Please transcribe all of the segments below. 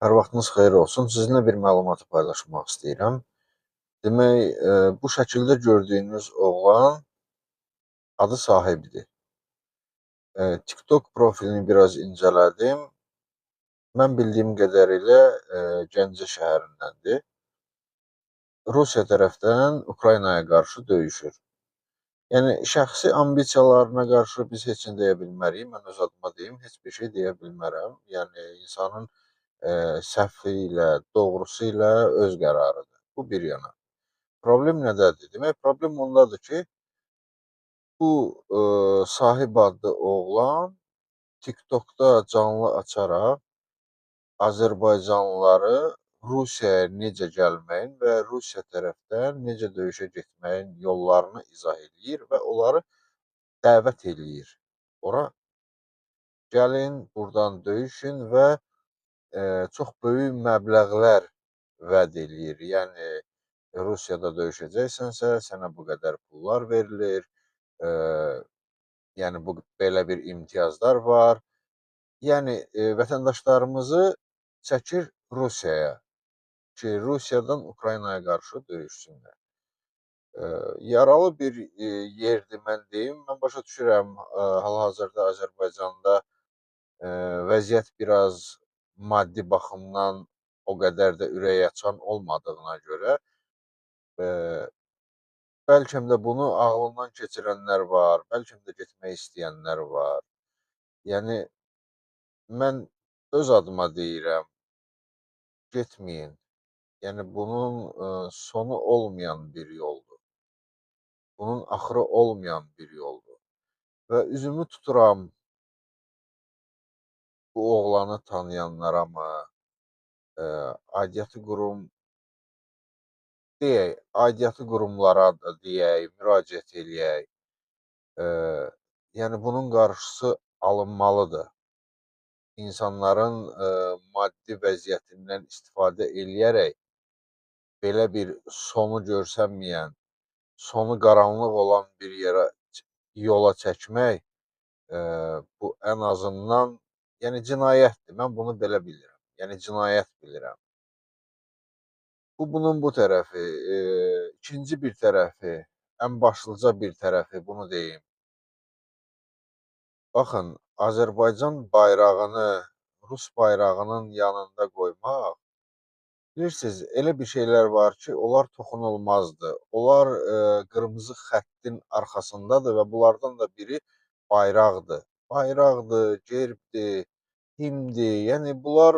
Hər vaxtınız xeyir olsun. Sizinlə bir məlumatı paylaşmaq istəyirəm. Demək, bu şəkildə gördüyünüz oğlan adı Sahibidir. TikTok profilini biraz incələdim. Mən bildiyim qədərilə Gəncə şəhərindəndir. Rusiya tərəfdən Ukraynaya qarşı döyüşür. Yəni şəxsi ambisiyalarına qarşı biz heç nə deyə bilmərik. Mən öz adıma deyim, heç bir şey deyə bilmərəm. Yəni insanın səhvi ilə, doğrusu ilə öz qərarıdır. Bu bir yana. Problem nədədir? Demək, problem ondadır ki, bu Sahib adlı oğlan TikTokda canlı açaraq Azərbaycanlıları Rusiyaya necə gəlməyin və Rusiya tərəfdən necə döyüşə getməyin yollarını izah eləyir və onları dəvət eləyir. Ora gəlin, buradan döyüşün və çox böyük məbləğlər vəd eləyir. Yəni Rusiyada döyüşəcəksənsə, sənə bu qədər pullar verilir, yəni belə bir imtiyazlar var. Yəni vətəndaşlarımızı çəkir Rusiyaya ki, Rusiyadan Ukraynaya qarşı döyüşsünlər. Yaralı bir yerdir, mən deyim. Mən başa düşürəm, hal-hazırda Azərbaycanda vəziyyət biraz maddi baxımdan o qədər də ürəkaçan olmadığına görə bəlkə də bunu ağlından keçirənlər var, bəlkə də getmək istəyənlər var. Yəni mən öz adıma deyirəm, getməyin. Yəni bunun sonu olmayan bir yoldur. Bunun axırı olmayan bir yoldur. Və üzümü tuturam bu oğlanı tanıyanlara mı, aidiyyatı qurum deyək, aidiyyatı qurumlara da deyək, müraciət eləyək. Yəni bunun qarşısı alınmalıdır. İnsanların maddi vəziyyətindən istifadə eləyərək belə bir sonu görsənməyən, sonu qaranlıq olan bir yola çəkmək bu ən azından yəni cinayətdir. Mən bunu belə bilirəm. Yəni cinayət bilirəm. Bunun bu tərəfi. İkinci bir tərəfi, ən başlıca bir tərəfi bunu deyim. Baxın, Azərbaycan bayrağını Rus bayrağının yanında qoymaq, bilirsiniz, elə bir şeylər var ki, onlar toxunulmazdır. Onlar qırmızı xəttin arxasındadır və bunlardan da biri bayraqdır. Bayraqdır, gerbdir, himndir. Yəni bunlar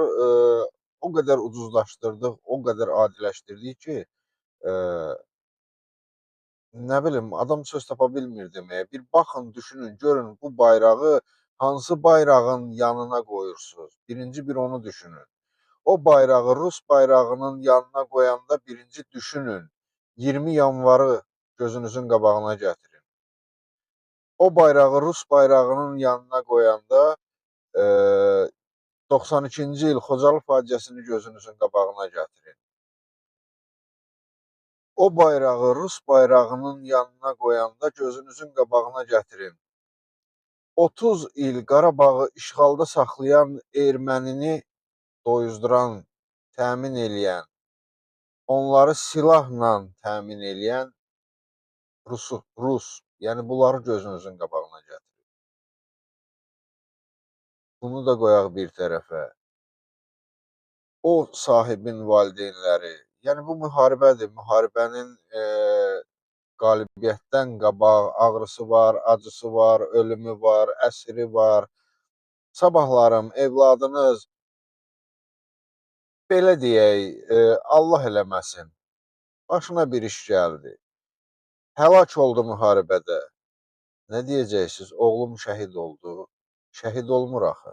o qədər ucuzlaşdırdıq, o qədər adiləşdirdik ki, nə bilim, adam söz tapa bilmir deməyə. Bir baxın, düşünün, görün bu bayrağı hansı bayrağın yanına qoyursunuz? Birinci bir onu düşünün. O bayrağı Rus bayrağının yanına qoyanda birinci düşünün. 20 yanvarı gözünüzün qabağına gətirin. O bayrağı Rus bayrağının yanına qoyanda 92-ci il Xocalı faciəsini gözünüzün qabağına gətirin. O bayrağı Rus bayrağının yanına qoyanda gözünüzün qabağına gətirin. 30 il Qarabağı işğalda saxlayan ermənini doyuzduran, təmin eləyən, onları silahla təmin eləyən Rus. Yəni bunları gözünüzün qabağına gətirin. Bunu da qoyaq bir tərəfə. O sahibin valideynləri, yəni bu müharibədir. Müharibənin qalibiyyətdən qabaq ağrısı var, acısı var, ölümü var, əsiri var. Sabahlarım evladınız, belə deyək, Allah eləməsin, başına bir iş gəldi, həlak oldu müharibədə. Nə deyəcəksiniz? Oğlum şəhid oldu. Şəhid olmur axı.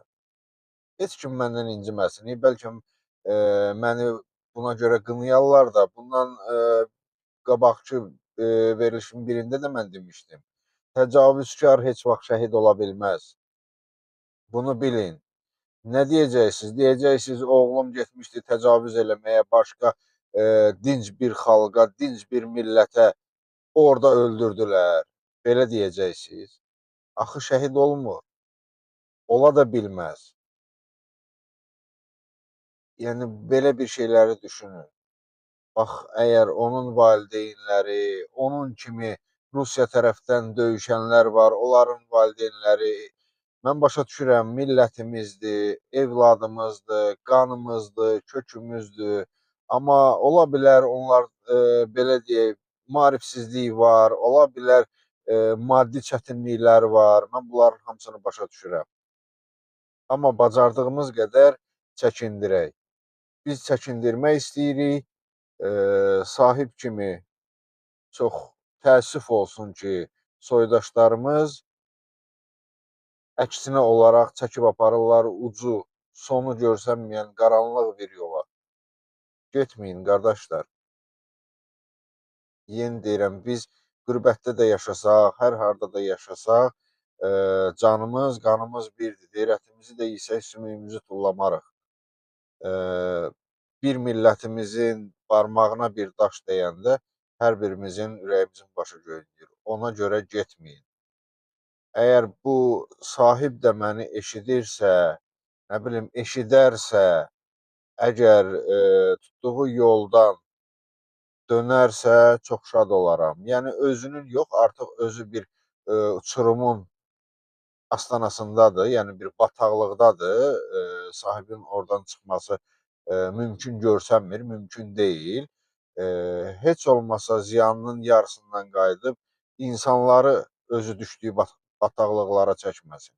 Heç kim məndən inciməsin. Bəlkə məni buna görə qınayarlar da, bundan qabaqçı verilişin birində də mən demişdim. Təcavüzkar heç vaxt şəhid ola bilməz. Bunu bilin. Nə deyəcəksiniz? Deyəcəksiniz, oğlum getmişdi təcavüz eləməyə başqa dinc bir xalqa, dinc bir millətə, orada öldürdülər. Belə deyəcəksiniz. Axı şəhid olmur. Ola da bilməz. Yəni belə bir şeyləri düşünün. Bax, əgər onun valideynləri, onun kimi Rusiya tərəfdən döyüşənlər var, onların valideynləri, mən başa düşürəm, millətimizdir, evladımızdır, qanımızdır, kökümüzdür. Amma ola bilər onlar, belə deyək, maarifsizlik var, ola bilər, maddi çətinliklər var. Mən bunların hamısını başa düşürəm. Amma bacardığımız qədər çəkindirək. Biz çəkindirmək istəyirik. Sahib kimi çox təəssüf olsun ki, soydaşlarımız əksinə olaraq çəkib aparırlar ucu, sonu görsənməyən qaranlıq bir yola. Getməyin qardaşlar. Yenə deyirəm, biz qürbətdə də yaşasaq, hər harda da yaşasaq, canımız, qanımız birdir. Qeyrətimizi də yesək, sümüyümüzü tullamarıq. Bir millətimizin barmağına bir daş dəyəndə hər birimizin ürəyimizin başı göynəyir. Ona görə getməyin. Əgər bu sahib də məni eşidirsə, nə bilim, eşidərsə, əgər tutduğu yoldan dönərsə, çox şad olaram. Yəni özünün yox, artıq özü bir uçurumun astanasındadır, yəni bir bataqlıqdadır. Sahibin oradan çıxması mümkün görsənmir, mümkün deyil. Heç olmasa ziyanının yarısından qayıdıb insanları özü düşdüyü bataqlıqlara çəkməsin.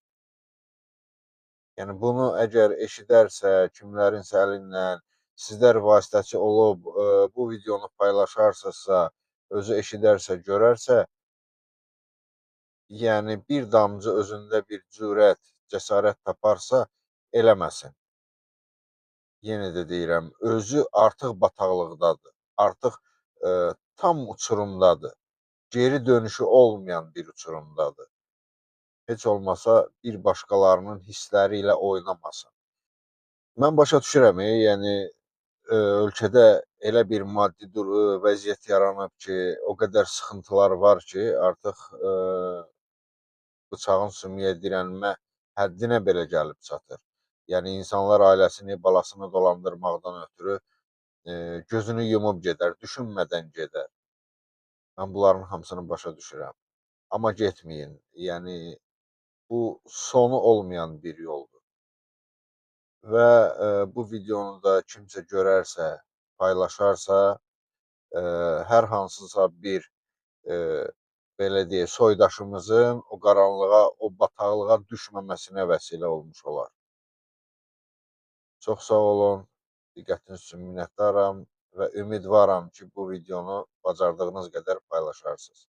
Yəni bunu əgər eşidərsə, kimlərinsə əlindən, sizlər vasitəçi olub bu videonu paylaşarsınızsa, özü eşidərsə, görərsə, yəni bir damcı özündə bir cürət, cəsarət taparsa, eləməsin. Yenə də deyirəm, özü artıq bataqlıqdadır, artıq tam uçurumdadır, geri dönüşü olmayan bir uçurumdadır. Heç olmasa bir başqalarının hissləri ilə oynamasın. Mən başa düşürəm, yəni ölkədə elə bir maddi vəziyyət yaranıb ki, o qədər sıxıntılar var ki, artıq bıçağın sümüyə dirənmə həddinə belə gəlib çatır. Yəni insanlar ailəsini, balasını dolandırmaqdan ötürü gözünü yumub gedər, düşünmədən gedər. Mən bunların hamısını başa düşürəm. Amma getməyin. Yəni bu sonu olmayan bir yoldur. Və bu videonu da kimsə görərsə, paylaşarsa, hər hansısa bir belə deyək, soydaşımızın o qaranlığa, o bataqlığa düşməməsinə vəsilə olmuş olar. Çox sağ olun, diqqətiniz üçün minnətdaram və ümidvaram ki, bu videonu bacardığınız qədər paylaşarsınız.